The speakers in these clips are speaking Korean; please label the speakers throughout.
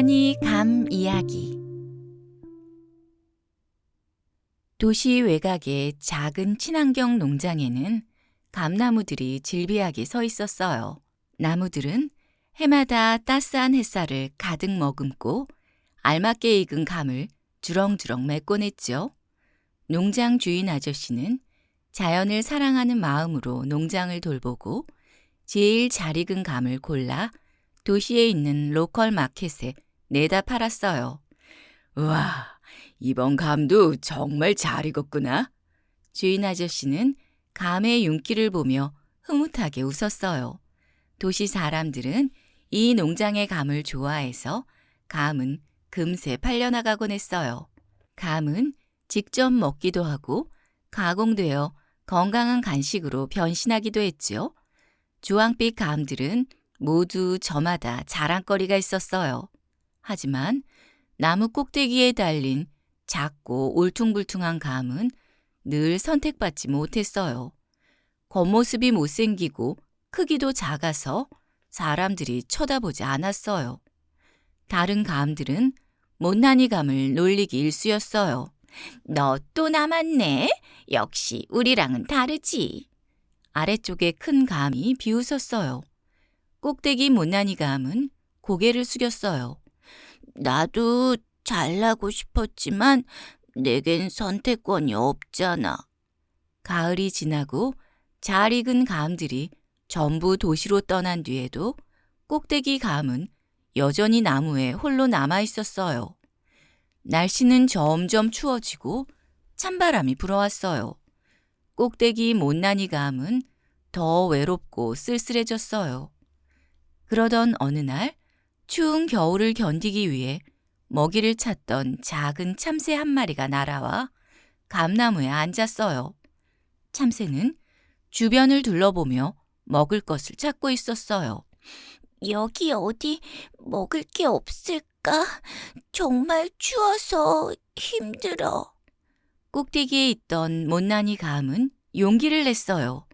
Speaker 1: 할머니 감 이야기. 도시 외곽의 작은 친환경 농장에는 감나무들이 질비하게 서 있었어요. 나무들은 해마다 따스한 햇살을 가득 머금고 알맞게 익은 감을 주렁주렁 맺곤 했죠. 농장 주인 아저씨는 자연을 사랑하는 마음으로 농장을 돌보고 제일 잘 익은 감을 골라 도시에 있는 로컬 마켓에 내다 팔았어요. 우와, 이번 감도 정말 잘 익었구나. 주인 아저씨는 감의 윤기를 보며 흐뭇하게 웃었어요. 도시 사람들은 이 농장의 감을 좋아해서 감은 금세 팔려나가곤 했어요. 감은 직접 먹기도 하고 가공되어 건강한 간식으로 변신하기도 했죠. 주황빛 감들은 모두 저마다 자랑거리가 있었어요. 하지만 나무 꼭대기에 달린 작고 울퉁불퉁한 감은 늘 선택받지 못했어요. 겉모습이 못생기고 크기도 작아서 사람들이 쳐다보지 않았어요. 다른 감들은 못난이 감을 놀리기 일쑤였어요. 너 또 남았네. 역시 우리랑은 다르지. 아래쪽에 큰 감이 비웃었어요. 꼭대기 못난이 감은 고개를 숙였어요. 나도 잘나고 싶었지만 내겐 선택권이 없잖아. 가을이 지나고 잘 익은 감들이 전부 도시로 떠난 뒤에도 꼭대기 감은 여전히 나무에 홀로 남아 있었어요. 날씨는 점점 추워지고 찬바람이 불어왔어요. 꼭대기 못난이 감은 더 외롭고 쓸쓸해졌어요. 그러던 어느 날 추운 겨울을 견디기 위해 먹이를 찾던 작은 참새 한 마리가 날아와 감나무에 앉았어요. 참새는 주변을 둘러보며 먹을 것을 찾고 있었어요. 여기 어디 먹을 게 없을까? 정말 추워서 힘들어. 꼭대기에 있던 못난이 감은 용기를 냈어요.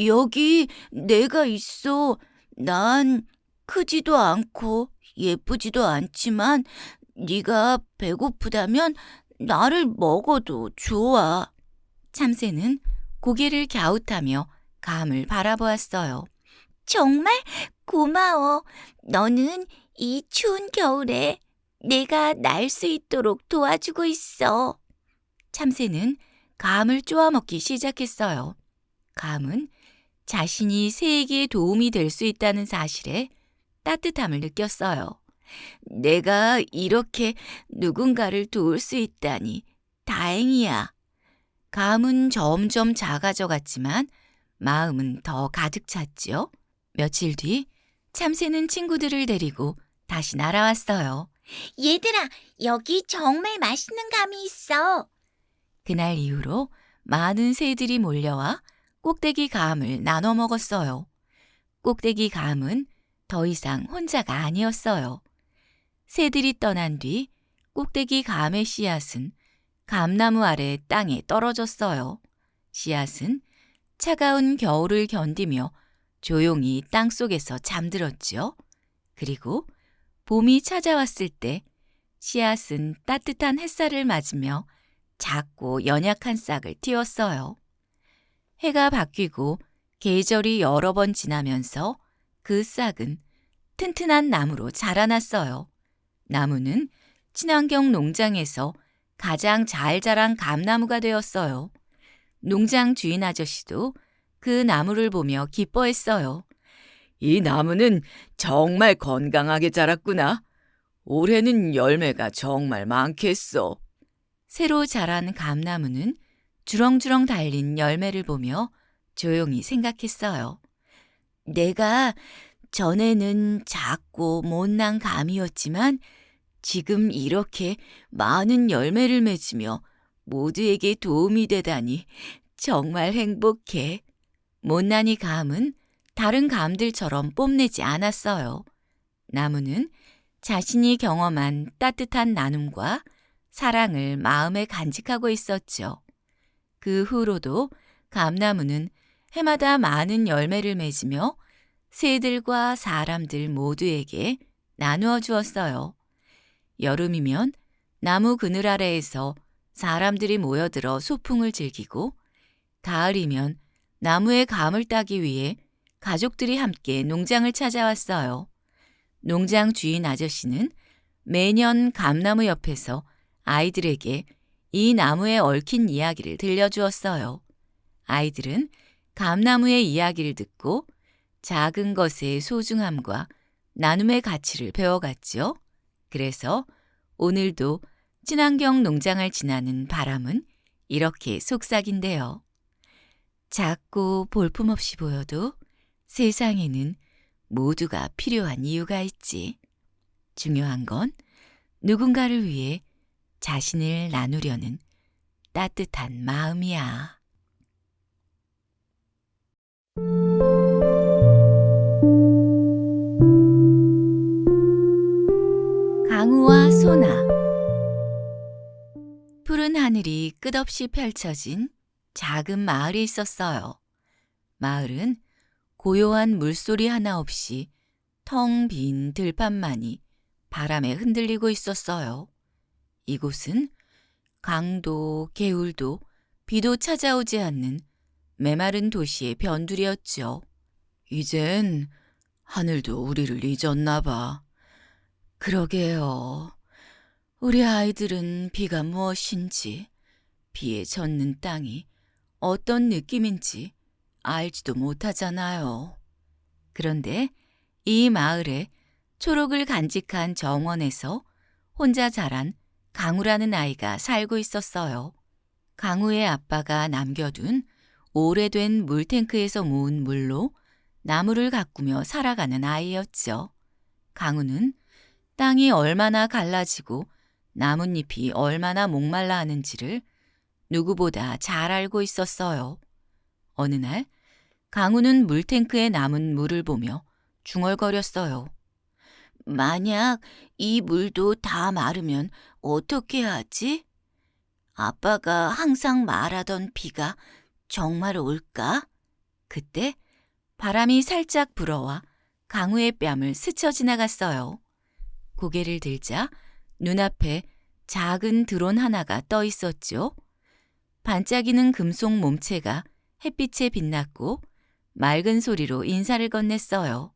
Speaker 1: 여기 내가 있어. 난 크지도 않고 예쁘지도 않지만 네가 배고프다면 나를 먹어도 좋아. 참새는 고개를 갸웃하며 감을 바라보았어요. 정말 고마워. 너는 이 추운 겨울에 내가 날 수 있도록 도와주고 있어. 참새는 감을 쪼아 먹기 시작했어요. 감은 자신이 새에게 도움이 될 수 있다는 사실에 따뜻함을 느꼈어요. 내가 이렇게 누군가를 도울 수 있다니 다행이야. 감은 점점 작아져 갔지만 마음은 더 가득 찼지요. 며칠 뒤 참새는 친구들을 데리고 다시 날아왔어요. 얘들아, 여기 정말 맛있는 감이 있어. 그날 이후로 많은 새들이 몰려와 꼭대기 감을 나눠 먹었어요. 꼭대기 감은 더 이상 혼자가 아니었어요. 새들이 떠난 뒤 꼭대기 감의 씨앗은 감나무 아래 땅에 떨어졌어요. 씨앗은 차가운 겨울을 견디며 조용히 땅속에서 잠들었지요. 그리고 봄이 찾아왔을 때 씨앗은 따뜻한 햇살을 맞으며 작고 연약한 싹을 틔웠어요. 해가 바뀌고 계절이 여러 번 지나면서 그 싹은 튼튼한 나무로 자라났어요. 나무는 친환경 농장에서 가장 잘 자란 감나무가 되었어요. 농장 주인 아저씨도 그 나무를 보며 기뻐했어요. 이 나무는 정말 건강하게 자랐구나. 올해는 열매가 정말 많겠어. 새로 자란 감나무는 주렁주렁 달린 열매를 보며 조용히 생각했어요. 내가 전에는 작고 못난 감이었지만 지금 이렇게 많은 열매를 맺으며 모두에게 도움이 되다니 정말 행복해. 못난이 감은 다른 감들처럼 뽐내지 않았어요. 나무는 자신이 경험한 따뜻한 나눔과 사랑을 마음에 간직하고 있었죠. 그 후로도 감나무는 해마다 많은 열매를 맺으며 새들과 사람들 모두에게 나누어 주었어요. 여름이면 나무 그늘 아래에서 사람들이 모여들어 소풍을 즐기고, 가을이면 나무에 감을 따기 위해 가족들이 함께 농장을 찾아왔어요. 농장 주인 아저씨는 매년 감나무 옆에서 아이들에게 이 나무에 얽힌 이야기를 들려주었어요. 아이들은 감나무의 이야기를 듣고 작은 것의 소중함과 나눔의 가치를 배워갔죠. 그래서 오늘도 친환경 농장을 지나는 바람은 이렇게 속삭인대요. 작고 볼품없이 보여도 세상에는 모두가 필요한 이유가 있지. 중요한 건 누군가를 위해 자신을 나누려는 따뜻한 마음이야. 강우와 소나. 푸른 하늘이 끝없이 펼쳐진 작은 마을이 있었어요. 마을은 고요한 물소리 하나 없이 텅 빈 들판만이 바람에 흔들리고 있었어요. 이곳은 강도, 개울도, 비도 찾아오지 않는 메마른 도시의 변두리였죠. 이젠 하늘도 우리를 잊었나 봐. 그러게요. 우리 아이들은 비가 무엇인지, 비에 젖는 땅이 어떤 느낌인지 알지도 못하잖아요. 그런데 이 마을에 초록을 간직한 정원에서 혼자 자란 강우라는 아이가 살고 있었어요. 강우의 아빠가 남겨둔 오래된 물탱크에서 모은 물로 나무를 가꾸며 살아가는 아이였죠. 강우는 땅이 얼마나 갈라지고 나뭇잎이 얼마나 목말라 하는지를 누구보다 잘 알고 있었어요. 어느 날 강우는 물탱크에 남은 물을 보며 중얼거렸어요. 만약 이 물도 다 마르면 어떻게 하지? 아빠가 항상 말하던 비가 정말 올까? 그때 바람이 살짝 불어와 강우의 뺨을 스쳐 지나갔어요. 고개를 들자 눈앞에 작은 드론 하나가 떠 있었죠. 반짝이는 금속 몸체가 햇빛에 빛났고 맑은 소리로 인사를 건넸어요.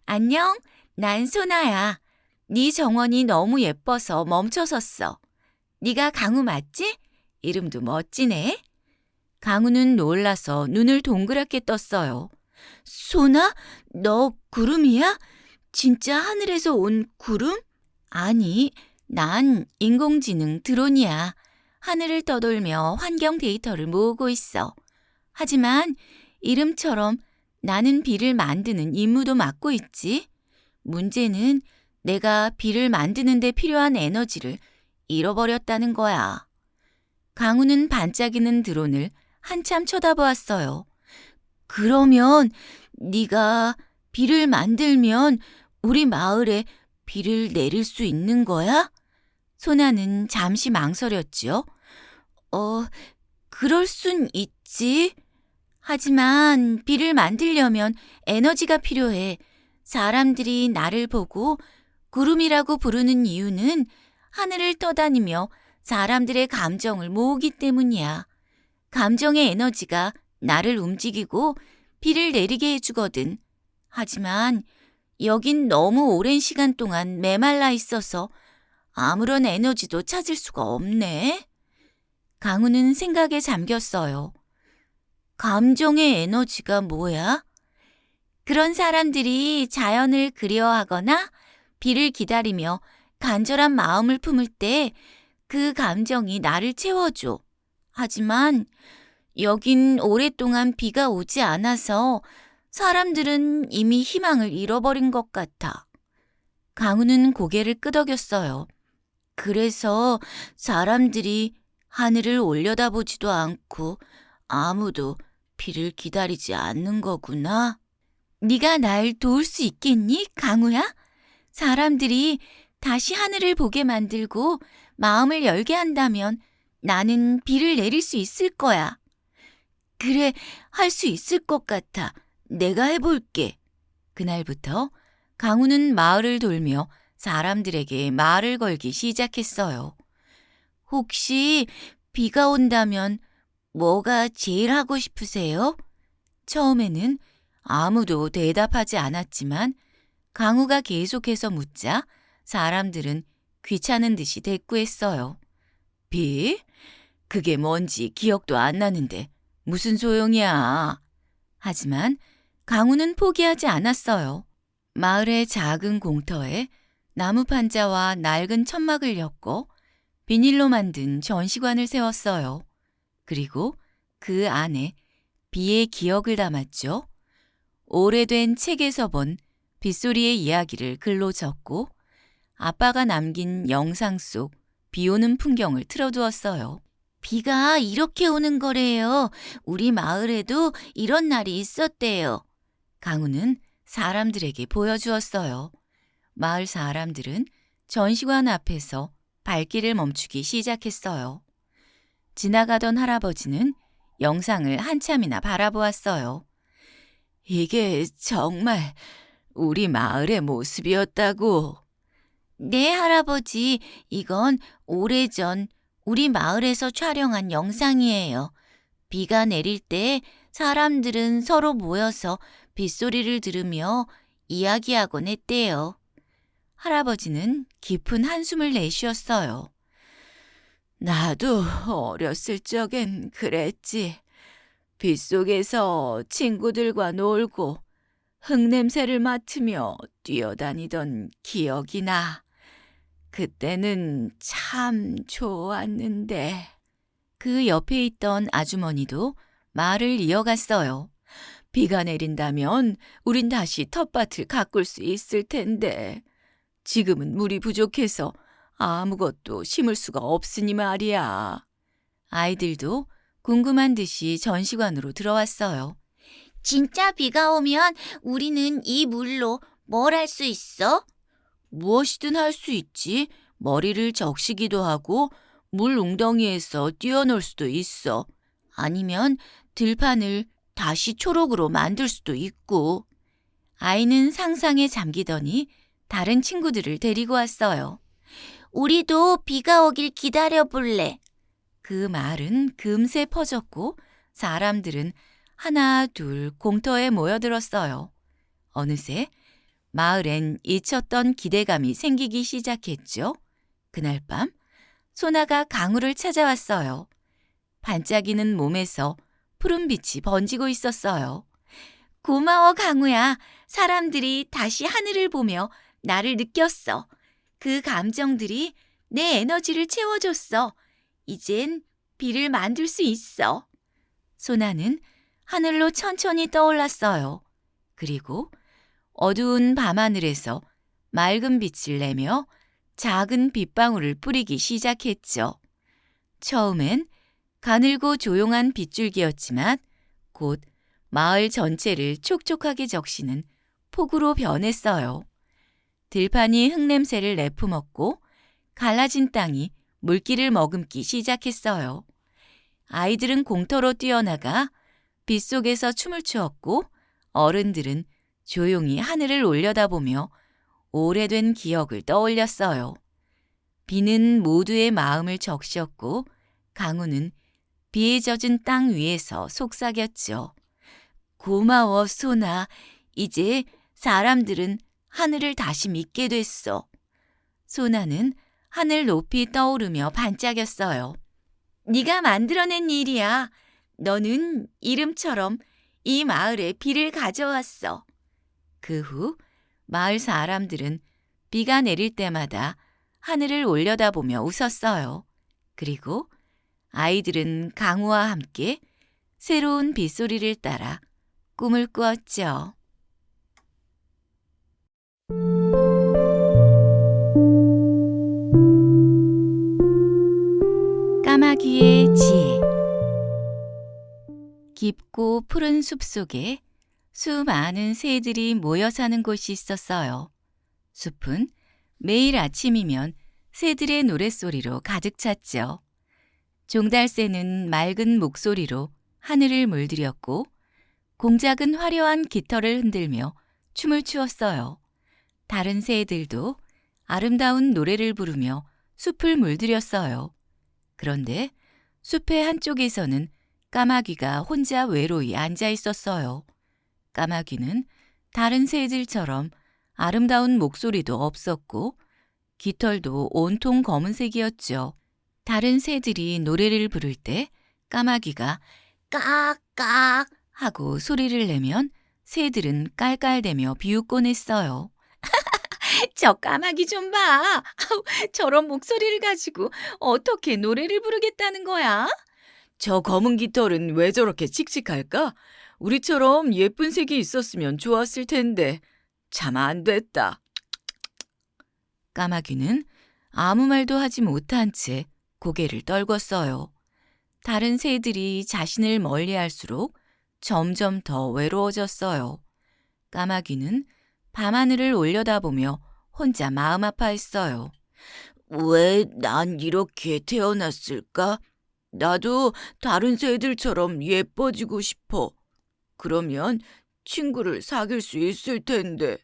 Speaker 1: 안녕, 난 소나야. 네 정원이 너무 예뻐서 멈춰섰어. 네가 강우 맞지? 이름도 멋지네. 강우는 놀라서 눈을 동그랗게 떴어요. 소나? 너 구름이야? 진짜 하늘에서 온 구름? 아니, 난 인공지능 드론이야. 하늘을 떠돌며 환경 데이터를 모으고 있어. 하지만 이름처럼 나는 비를 만드는 임무도 맡고 있지. 문제는 내가 비를 만드는 데 필요한 에너지를 잃어버렸다는 거야. 강우는 반짝이는 드론을 한참 쳐다보았어요. 그러면 네가 비를 만들면 우리 마을에 비를 내릴 수 있는 거야? 소나는 잠시 망설였지요. 그럴 순 있지. 하지만 비를 만들려면 에너지가 필요해. 사람들이 나를 보고 구름이라고 부르는 이유는 하늘을 떠다니며 사람들의 감정을 모으기 때문이야. 감정의 에너지가 나를 움직이고 비를 내리게 해주거든. 하지만 여긴 너무 오랜 시간 동안 메말라 있어서 아무런 에너지도 찾을 수가 없네. 강우는 생각에 잠겼어요. 감정의 에너지가 뭐야? 그런 사람들이 자연을 그리워하거나 비를 기다리며 간절한 마음을 품을 때 그 감정이 나를 채워줘. 하지만 여긴 오랫동안 비가 오지 않아서 사람들은 이미 희망을 잃어버린 것 같아. 강우는 고개를 끄덕였어요. 그래서 사람들이 하늘을 올려다보지도 않고 아무도 비를 기다리지 않는 거구나. 네가 날 도울 수 있겠니, 강우야? 사람들이 다시 하늘을 보게 만들고 마음을 열게 한다면 나는 비를 내릴 수 있을 거야. 그래, 할 수 있을 것 같아. 내가 해볼게. 그날부터 강우는 마을을 돌며 사람들에게 말을 걸기 시작했어요. 혹시 비가 온다면 뭐가 제일 하고 싶으세요? 처음에는 아무도 대답하지 않았지만 강우가 계속해서 묻자 사람들은 귀찮은 듯이 대꾸했어요. 비? 그게 뭔지 기억도 안 나는데 무슨 소용이야. 하지만 강우는 포기하지 않았어요. 마을의 작은 공터에 나무 판자와 낡은 천막을 엮고 비닐로 만든 전시관을 세웠어요. 그리고 그 안에 비의 기억을 담았죠. 오래된 책에서 본 빗소리의 이야기를 글로 적고 아빠가 남긴 영상 속 비 오는 풍경을 틀어두었어요. 비가 이렇게 오는 거래요. 우리 마을에도 이런 날이 있었대요. 강우는 사람들에게 보여주었어요. 마을 사람들은 전시관 앞에서 발길을 멈추기 시작했어요. 지나가던 할아버지는 영상을 한참이나 바라보았어요. 이게 정말 우리 마을의 모습이었다고. 네, 할아버지. 이건 오래전 우리 마을에서 촬영한 영상이에요. 비가 내릴 때 사람들은 서로 모여서 빗소리를 들으며 이야기하곤 했대요. 할아버지는 깊은 한숨을 내쉬었어요. 나도 어렸을 적엔 그랬지. 빗속에서 친구들과 놀고 흙냄새를 맡으며 뛰어다니던 기억이 나. 그때는 참 좋았는데. 그 옆에 있던 아주머니도 말을 이어갔어요. 비가 내린다면 우린 다시 텃밭을 가꿀 수 있을 텐데. 지금은 물이 부족해서 아무것도 심을 수가 없으니 말이야. 아이들도 궁금한 듯이 전시관으로 들어왔어요. 진짜 비가 오면 우리는 이 물로 뭘 할 수 있어? 무엇이든 할 수 있지. 머리를 적시기도 하고 물 웅덩이에서 뛰어놀 수도 있어. 아니면 들판을 다시 초록으로 만들 수도 있고. 아이는 상상에 잠기더니 다른 친구들을 데리고 왔어요. 우리도 비가 오길 기다려볼래. 그 말은 금세 퍼졌고 사람들은 하나 둘 공터에 모여들었어요. 어느새 마을엔 잊혔던 기대감이 생기기 시작했죠. 그날 밤 소나가 강우를 찾아왔어요. 반짝이는 몸에서 푸른 빛이 번지고 있었어요. 고마워 강우야. 사람들이 다시 하늘을 보며 나를 느꼈어. 그 감정들이 내 에너지를 채워줬어. 이젠 비를 만들 수 있어. 소나는 하늘로 천천히 떠올랐어요. 그리고 어두운 밤하늘에서 맑은 빛을 내며 작은 빗방울을 뿌리기 시작했죠. 처음엔 가늘고 조용한 빗줄기였지만 곧 마을 전체를 촉촉하게 적시는 폭우로 변했어요. 들판이 흙냄새를 내뿜었고 갈라진 땅이 물기를 머금기 시작했어요. 아이들은 공터로 뛰어나가 빗속에서 춤을 추었고 어른들은 조용히 하늘을 올려다보며 오래된 기억을 떠올렸어요. 비는 모두의 마음을 적셨고 강우는 비에 젖은 땅 위에서 속삭였죠. 고마워 소나. 이제 사람들은 하늘을 다시 믿게 됐어. 소나는 하늘 높이 떠오르며 반짝였어요. 네가 만들어낸 일이야. 너는 이름처럼 이 마을에 비를 가져왔어. 그 후 마을 사람들은 비가 내릴 때마다 하늘을 올려다보며 웃었어요. 그리고 아이들은 강우와 함께 새로운 빗소리를 따라 꿈을 꾸었죠. 까마귀의 지혜. 깊고 푸른 숲 속에 수많은 새들이 모여 사는 곳이 있었어요. 숲은 매일 아침이면 새들의 노랫소리로 가득 찼죠. 종달새는 맑은 목소리로 하늘을 물들였고 공작은 화려한 깃털을 흔들며 춤을 추었어요. 다른 새들도 아름다운 노래를 부르며 숲을 물들였어요. 그런데 숲의 한쪽에서는 까마귀가 혼자 외로이 앉아 있었어요. 까마귀는 다른 새들처럼 아름다운 목소리도 없었고 깃털도 온통 검은색이었죠. 다른 새들이 노래를 부를 때 까마귀가 깍깍 하고 소리를 내면 새들은 깔깔대며 비웃곤 했어요. 저 까마귀 좀 봐. 아우, 저런 목소리를 가지고 어떻게 노래를 부르겠다는 거야? 저 검은 깃털은 왜 저렇게 칙칙할까? 우리처럼 예쁜 색이 있었으면 좋았을 텐데. 참 안 됐다. 까마귀는 아무 말도 하지 못한 채 고개를 떨궜어요. 다른 새들이 자신을 멀리할수록 점점 더 외로워졌어요. 까마귀는 밤하늘을 올려다보며 혼자 마음 아파했어요. 왜 난 이렇게 태어났을까? 나도 다른 새들처럼 예뻐지고 싶어. 그러면 친구를 사귈 수 있을 텐데.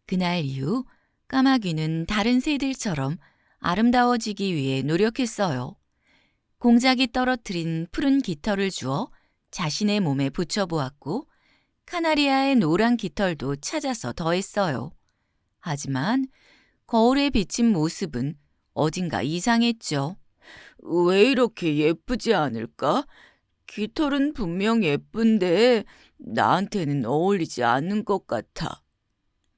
Speaker 1: 그날 이후 까마귀는 다른 새들처럼 아름다워지기 위해 노력했어요. 공작이 떨어뜨린 푸른 깃털을 주워 자신의 몸에 붙여보았고 카나리아의 노란 깃털도 찾아서 더했어요. 하지만 거울에 비친 모습은 어딘가 이상했죠. 왜 이렇게 예쁘지 않을까? 깃털은 분명 예쁜데 나한테는 어울리지 않는 것 같아.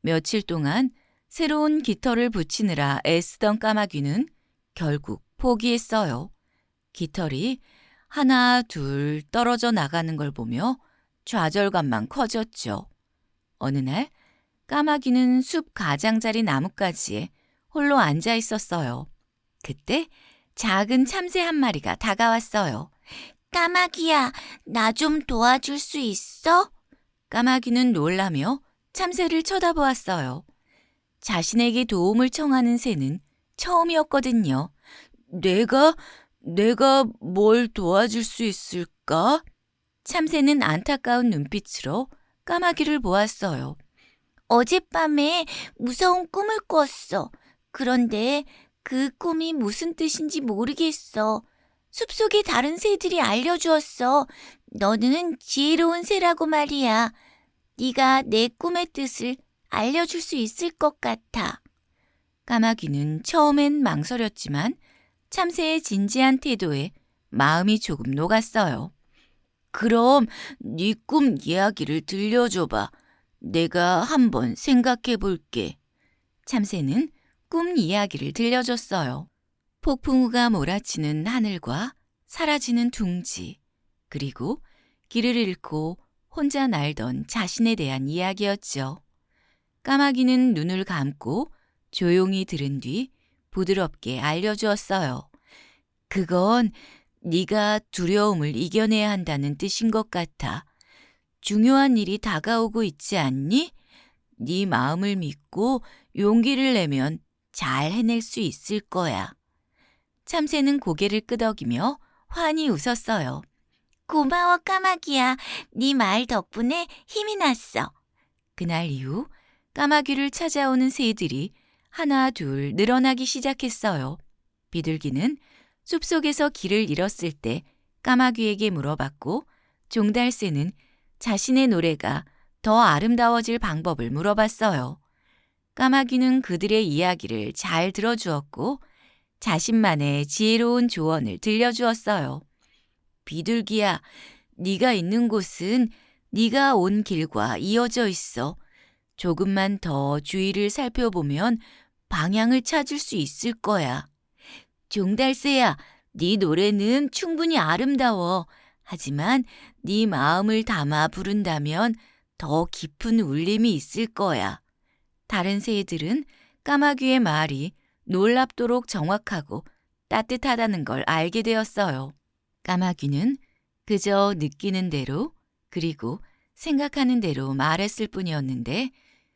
Speaker 1: 며칠 동안 새로운 깃털을 붙이느라 애쓰던 까마귀는 결국 포기했어요. 깃털이 하나, 둘 떨어져 나가는 걸 보며 좌절감만 커졌죠. 어느 날 까마귀는 숲 가장자리 나뭇가지에 홀로 앉아 있었어요. 그때 작은 참새 한 마리가 다가왔어요. 까마귀야, 나 좀 도와줄 수 있어? 까마귀는 놀라며 참새를 쳐다보았어요. 자신에게 도움을 청하는 새는 처음이었거든요. 내가 뭘 도와줄 수 있을까? 참새는 안타까운 눈빛으로 까마귀를 보았어요. 어젯밤에 무서운 꿈을 꿨어. 그런데 그 꿈이 무슨 뜻인지 모르겠어. 숲속의 다른 새들이 알려주었어. 너는 지혜로운 새라고 말이야. 네가 내 꿈의 뜻을 알려줄 수 있을 것 같아. 까마귀는 처음엔 망설였지만 참새의 진지한 태도에 마음이 조금 녹았어요. 그럼 네 꿈 이야기를 들려줘봐. 내가 한번 생각해 볼게. 참새는 꿈 이야기를 들려줬어요. 폭풍우가 몰아치는 하늘과 사라지는 둥지, 그리고 길을 잃고 혼자 날던 자신에 대한 이야기였죠. 까마귀는 눈을 감고 조용히 들은 뒤 부드럽게 알려주었어요. 그건 네가 두려움을 이겨내야 한다는 뜻인 것 같아. 중요한 일이 다가오고 있지 않니? 네 마음을 믿고 용기를 내면 잘 해낼 수 있을 거야. 참새는 고개를 끄덕이며 환히 웃었어요. 고마워 까마귀야. 네 말 덕분에 힘이 났어. 그날 이후 까마귀를 찾아오는 새들이 하나 둘 늘어나기 시작했어요. 비둘기는 숲속에서 길을 잃었을 때 까마귀에게 물어봤고 종달새는 자신의 노래가 더 아름다워질 방법을 물어봤어요. 까마귀는 그들의 이야기를 잘 들어주었고 자신만의 지혜로운 조언을 들려주었어요. 비둘기야, 네가 있는 곳은 네가 온 길과 이어져 있어. 조금만 더 주위를 살펴보면 방향을 찾을 수 있을 거야. 종달새야, 네 노래는 충분히 아름다워. 하지만 네 마음을 담아 부른다면 더 깊은 울림이 있을 거야. 다른 새들은 까마귀의 말이 놀랍도록 정확하고 따뜻하다는 걸 알게 되었어요. 까마귀는 그저 느끼는 대로 그리고 생각하는 대로 말했을 뿐이었는데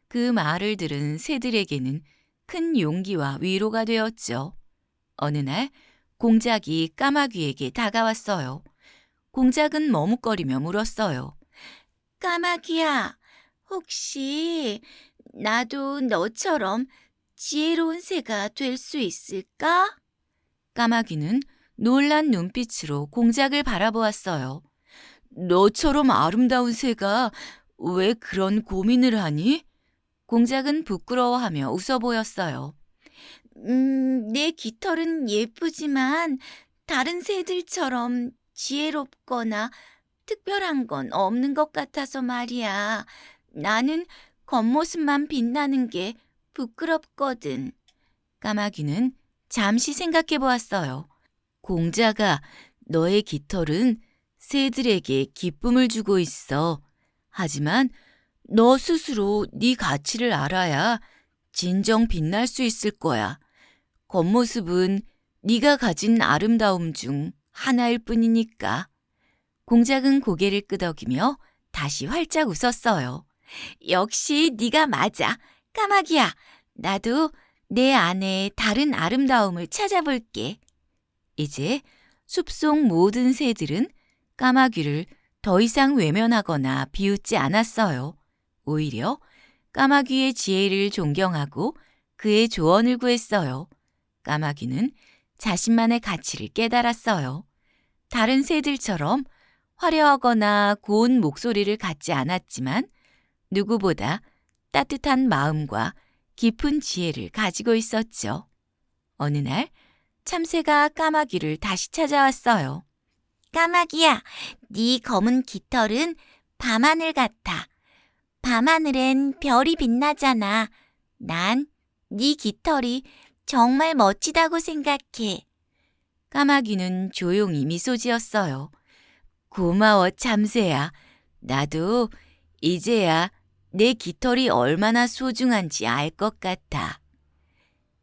Speaker 1: 그 말을 들은 새들에게는 큰 용기와 위로가 되었죠. 어느 날 공작이 까마귀에게 다가왔어요. 공작은 머뭇거리며 물었어요. 까마귀야, 혹시 나도 너처럼 지혜로운 새가 될 수 있을까? 까마귀는 놀란 눈빛으로 공작을 바라보았어요. 너처럼 아름다운 새가 왜 그런 고민을 하니? 공작은 부끄러워하며 웃어 보였어요. 내 깃털은 예쁘지만 다른 새들처럼 지혜롭거나 특별한 건 없는 것 같아서 말이야. 나는 겉모습만 빛나는 게 부끄럽거든. 까마귀는 잠시 생각해 보았어요. 공자가 너의 깃털은 새들에게 기쁨을 주고 있어. 하지만 너 스스로 네 가치를 알아야 진정 빛날 수 있을 거야. 겉모습은 네가 가진 아름다움 중 하나일 뿐이니까. 공작은 고개를 끄덕이며 다시 활짝 웃었어요. 역시 네가 맞아. 까마귀야, 나도 내 안에 다른 아름다움을 찾아볼게. 이제 숲속 모든 새들은 까마귀를 더 이상 외면하거나 비웃지 않았어요. 오히려 까마귀의 지혜를 존경하고 그의 조언을 구했어요. 까마귀는 자신만의 가치를 깨달았어요. 다른 새들처럼 화려하거나 고운 목소리를 갖지 않았지만 누구보다 따뜻한 마음과 깊은 지혜를 가지고 있었죠. 어느 날 참새가 까마귀를 다시 찾아왔어요. 까마귀야, 네 검은 깃털은 밤하늘 같아. 밤하늘엔 별이 빛나잖아. 난 네 깃털이 정말 멋지다고 생각해. 까마귀는 조용히 미소 지었어요. 고마워, 참새야. 나도 이제야 내 깃털이 얼마나 소중한지 알 것 같아.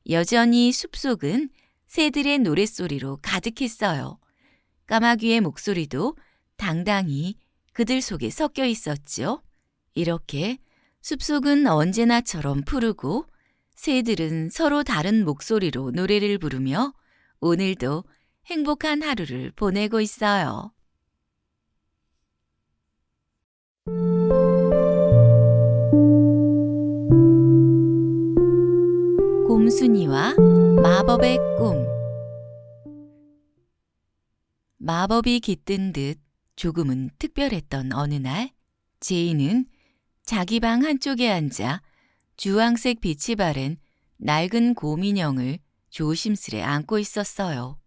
Speaker 1: 여전히 숲속은 새들의 노랫소리로 가득했어요. 까마귀의 목소리도 당당히 그들 속에 섞여 있었죠. 이렇게 숲속은 언제나처럼 푸르고 새들은 서로 다른 목소리로 노래를 부르며 오늘도 행복한 하루를 보내고 있어요. 곰순이와 마법의 꿈. 마법이 깃든 듯 조금은 특별했던 어느 날, 제이는 자기 방 한쪽에 앉아 주황색 빛이 바랜 낡은 곰 인형을 조심스레 안고 있었어요.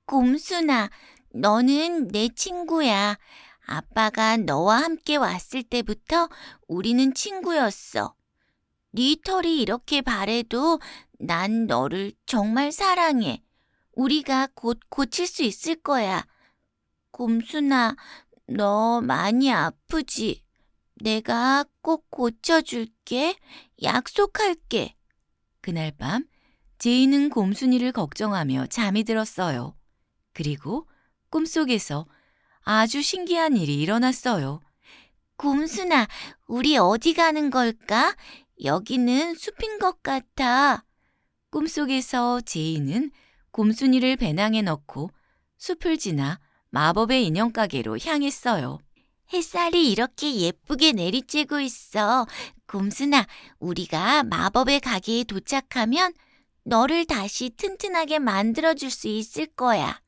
Speaker 1: 곰순아, 너는 내 친구야. 아빠가 너와 함께 왔을 때부터 우리는 친구였어. 네 털이 이렇게 바래도 난 너를 정말 사랑해. 우리가 곧 고칠 수 있을 거야. 곰순아, 너 많이 아프지? 내가 꼭 고쳐줄게. 약속할게. 그날 밤, 제이는 곰순이를 걱정하며 잠이 들었어요. 그리고 꿈속에서 아주 신기한 일이 일어났어요. 곰순아, 우리 어디 가는 걸까? 여기는 숲인 것 같아. 꿈속에서 제이는 곰순이를 배낭에 넣고 숲을 지나 마법의 인형 가게로 향했어요. 햇살이 이렇게 예쁘게 내리쬐고 있어. 곰순아, 우리가 마법의 가게에 도착하면 너를 다시 튼튼하게 만들어줄 수 있을 거야.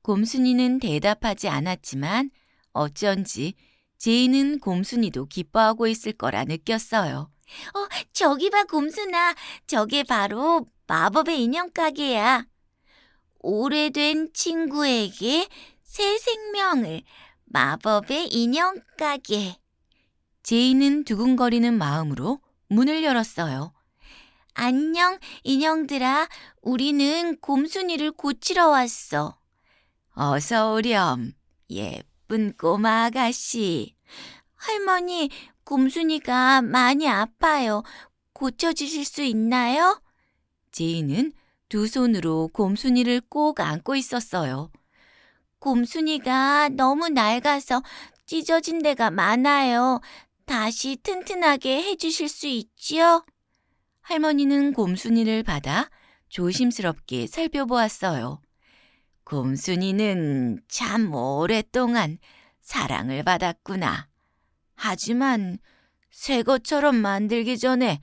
Speaker 1: 곰순이는 대답하지 않았지만 어쩐지 제이는 곰순이도 기뻐하고 있을 거라 느꼈어요. 저기 봐, 곰순아. 저게 바로 마법의 인형 가게야. 오래된 친구에게 새 생명을. 마법의 인형 가게. 제이는 두근거리는 마음으로 문을 열었어요. 안녕, 인형들아. 우리는 곰순이를 고치러 왔어. 어서 오렴, 예쁜 꼬마 아가씨. 할머니, 곰순이가 많이 아파요. 고쳐주실 수 있나요? 제이는 두 손으로 곰순이를 꼭 안고 있었어요. 곰순이가 너무 낡아서 찢어진 데가 많아요. 다시 튼튼하게 해주실 수 있지요? 할머니는 곰순이를 받아 조심스럽게 살펴보았어요. 곰순이는 참 오랫동안 사랑을 받았구나. 하지만 새 것처럼 만들기 전에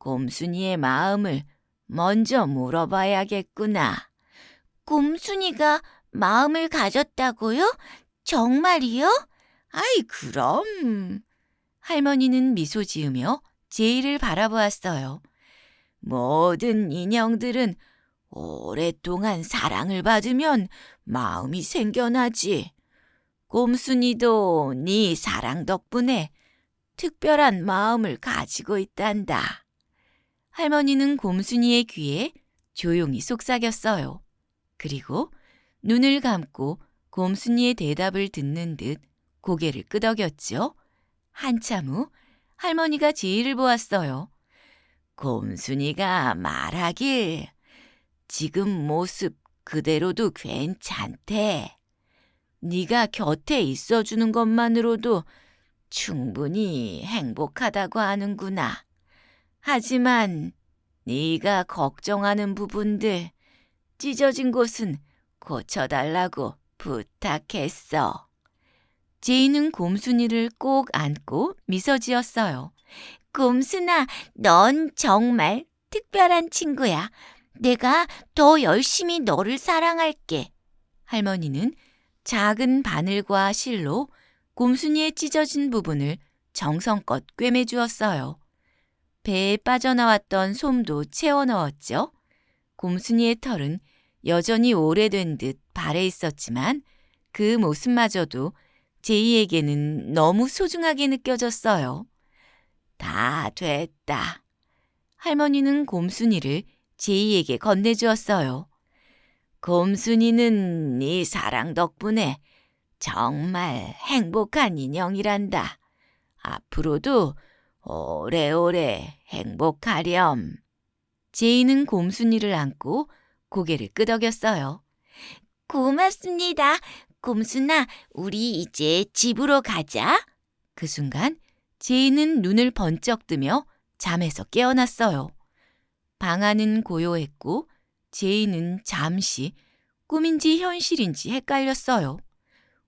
Speaker 1: 곰순이의 마음을 먼저 물어봐야겠구나. 곰순이가 마음을 가졌다고요? 정말이요? 아이, 그럼. 할머니는 미소 지으며 제이를 바라보았어요. 모든 인형들은 오랫동안 사랑을 받으면 마음이 생겨나지. 곰순이도 네 사랑 덕분에 특별한 마음을 가지고 있단다. 할머니는 곰순이의 귀에 조용히 속삭였어요. 그리고 눈을 감고 곰순이의 대답을 듣는 듯 고개를 끄덕였죠. 한참 후 할머니가 제이를 보았어요. 곰순이가 말하길 지금 모습 그대로도 괜찮대. 네가 곁에 있어주는 것만으로도 충분히 행복하다고 하는구나. 하지만 네가 걱정하는 부분들, 찢어진 곳은 고쳐달라고 부탁했어. 제이는 곰순이를 꼭 안고 미소 지었어요. 곰순아, 넌 정말 특별한 친구야. 내가 더 열심히 너를 사랑할게. 할머니는 작은 바늘과 실로 곰순이의 찢어진 부분을 정성껏 꿰매 주었어요. 배에 빠져나왔던 솜도 채워 넣었죠. 곰순이의 털은 여전히 오래된 듯 발에 있었지만 그 모습마저도 제이에게는 너무 소중하게 느껴졌어요. 다 됐다. 할머니는 곰순이를 제이에게 건네주었어요. 곰순이는 네 사랑 덕분에 정말 행복한 인형이란다. 앞으로도 오래오래 행복하렴. 제이는 곰순이를 안고 고개를 끄덕였어요. 고맙습니다. 곰순아, 우리 이제 집으로 가자. 그 순간 제이는 눈을 번쩍 뜨며 잠에서 깨어났어요. 방 안은 고요했고 제이는 잠시 꿈인지 현실인지 헷갈렸어요.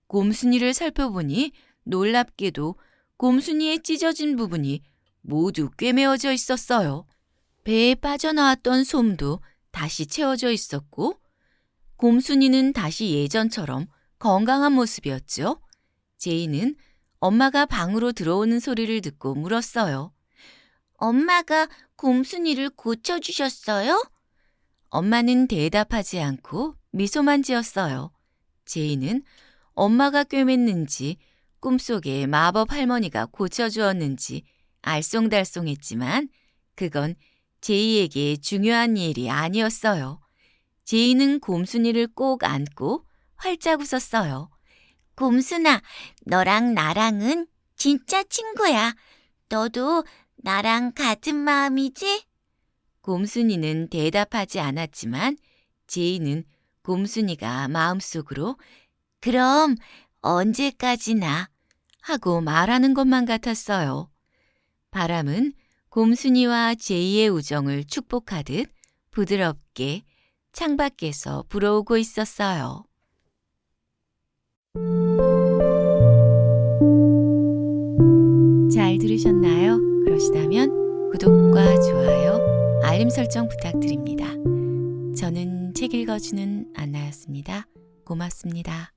Speaker 1: 곰순이를 살펴보니 놀랍게도 곰순이의 찢어진 부분이 모두 꿰매어져 있었어요. 배에 빠져나왔던 솜도 다시 채워져 있었고 곰순이는 다시 예전처럼 건강한 모습이었죠. 제이는 엄마가 방으로 들어오는 소리를 듣고 물었어요. 엄마가 곰순이를 고쳐주셨어요? 엄마는 대답하지 않고 미소만 지었어요. 제이는 엄마가 꿰맸는지 꿈속에 마법 할머니가 고쳐주었는지 알쏭달쏭했지만 그건 제이에게 중요한 일이 아니었어요. 제이는 곰순이를 꼭 안고 활짝 웃었어요. 곰순아, 너랑 나랑은 진짜 친구야. 너도 나랑 같은 마음이지? 곰순이는 대답하지 않았지만 제이는 곰순이가 마음속으로 그럼 언제까지나 하고 말하는 것만 같았어요. 바람은 곰순이와 제이의 우정을 축복하듯 부드럽게 창밖에서 불어오고 있었어요. 잘 들으셨나요? 그러시다면 구독과 좋아요, 알림 설정 부탁드립니다. 저는 책 읽어주는 안나였습니다. 고맙습니다.